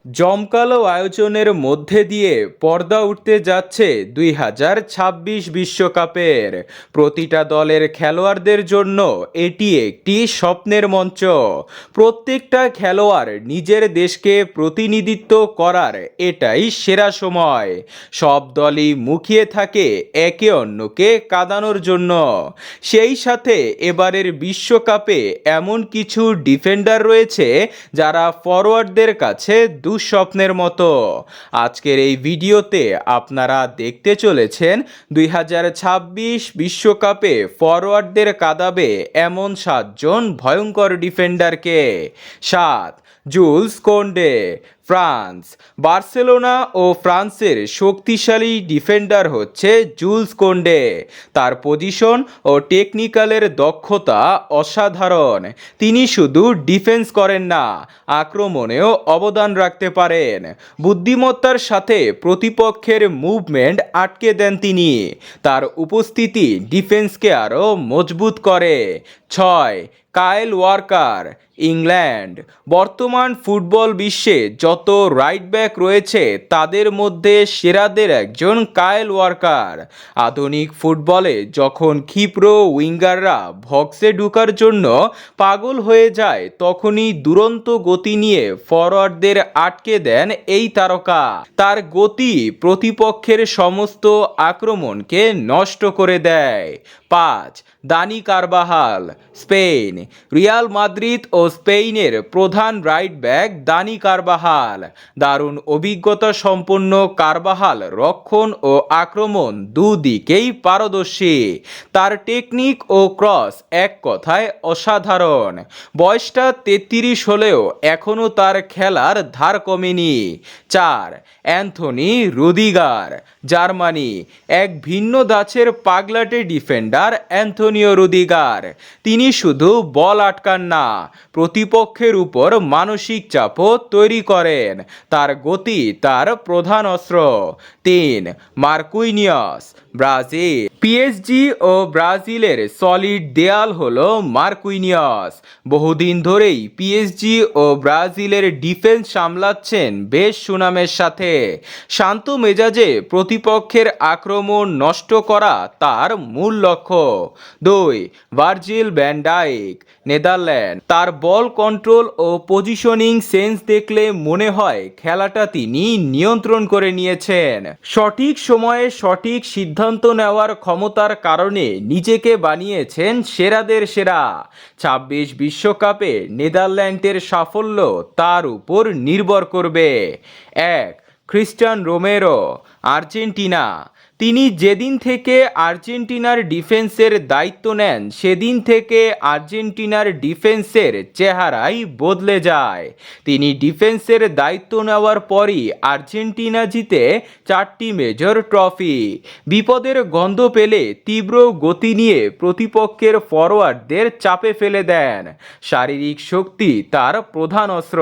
জমকালো আয়োজনের মধ্যে দিয়ে পর্দা উঠতে যাচ্ছে 2026 বিশ্বকাপের। প্রতিটা দলের খেলোয়াড়দের জন্য এটি একটি স্বপ্নের মঞ্চ। প্রত্যেকটা খেলোয়াড় নিজের দেশকে প্রতিনিধিত্ব করার এটাই সেরা সময়। সব দলই মুখিয়ে থাকে একে অন্যকে কাঁদানোর জন্য। সেই সাথে এবারের বিশ্বকাপে এমন কিছু ডিফেন্ডার রয়েছে যারা ফরওয়ার্ডদের কাছে দুঃস্বপ্নের মতো। আজকের এই ভিডিওতে আপনারা দেখতে চলেছেন 2026 বিশ্বকাপে ফরওয়ার্ডদের কাঁদাবে এমন 7জন ভয়ঙ্কর ডিফেন্ডারকে। 7, জুলস কোন্ডে, ফ্রান্স। বার্সেলোনা ও ফ্রান্সের শক্তিশালী ডিফেন্ডার হচ্ছে জুলস কোন্ডে। তার পজিশন ও টেকনিক্যালের দক্ষতা অসাধারণ। তিনি শুধু ডিফেন্স করেন না, আক্রমণেও অবদান রাখতে পারেন। বুদ্ধিমত্তার সাথে প্রতিপক্ষের মুভমেন্ট আটকে দেন তিনি। তার উপস্থিতি ডিফেন্সকে আরও মজবুত করে। 6, কাইল ওয়াকার, ইংল্যান্ড। বর্তমান ফুটবল বিশ্বে যত রাইট ব্যাক রয়েছে তাদের মধ্যে সেরাদের একজন কাইল ওয়াকার। আধুনিক ফুটবলে যখন ক্ষিপ্র উইঙ্গাররা বক্সে ঢোকার জন্য পাগল হয়ে যায় তখনই দুরন্ত গতি নিয়ে ফরওয়ার্ডদের আটকে দেন এই তারকা। তার গতি প্রতিপক্ষের সমস্ত আক্রমণকে নষ্ট করে দেয়। 5, Dani Carvajal, Spain. Real Madrid ও স্পেনের প্রধান রাইট ব্যাক দানি কারবাহাল। দারুণ অভিজ্ঞতা সম্পন্ন কারবাহাল রক্ষণ ও আক্রমণ দুদিকেই পারদর্শী। তার টেকনিক ও ক্রস এক কথায় অসাধারণ। বয়সটা 33 হলেও এখনও তার খেলার ধার কমেনি। 4, অ্যান্থনি রুদিগার, জার্মানি। এক ভিন্ন ধাঁচের পাগলাটে ডিফেন্ডার অ্যান্থনিও রুদিগার। তিনি শুধু বল আটকান না, প্রতিপক্ষের উপর মানসিক চাপও তৈরি করেন। তার গতি তার প্রধান অস্ত্র। 3, মার্কুইনিয়স, ব্রাজিল। পিএসজি ও ব্রাজিলের সলিড দেয়াল হলো মার্কুইনিয়স। বহুদিন ধরেই পিএসজি ও ব্রাজিলের ডিফেন্স সামলাচ্ছেন বেশ সুনামের সাথে। শান্ত মেজাজে প্রতিপক্ষের আক্রমণ নষ্ট করা তার মূল লক্ষ্য। 2, ভার্জিল ভ্যান ডাইক, নেদারল্যান্ড। তার বল কন্ট্রোল ও পজিশনিং সেন্স দেখলে মনে হয় খেলাটা তিনি নিয়ন্ত্রণ করে নিয়েছেন। সঠিক সময়ে সঠিক সিদ্ধান্ত নেওয়ার ক্ষমতার কারণে নিজেকে বানিয়েছেন সেরাদের সেরা। 26 বিশ্বকাপে নেদারল্যান্ডের সাফল্য তার উপর নির্ভর করবে। 1, ক্রিস্টিয়ান রোমেরো, আর্জেন্টিনা। তিনি যেদিন থেকে আর্জেন্টিনার ডিফেন্সের দায়িত্ব নেন সেদিন থেকে আর্জেন্টিনার ডিফেন্সের চেহারাই বদলে যায়। তিনি ডিফেন্সের দায়িত্ব নেওয়ার পরই আর্জেন্টিনা জিতে 4টি মেজর ট্রফি। বিপদের গন্ধ পেলে তীব্র গতি নিয়ে প্রতিপক্ষের ফরওয়ার্ডদের চাপে ফেলে দেন। শারীরিক শক্তি তার প্রধান অস্ত্র।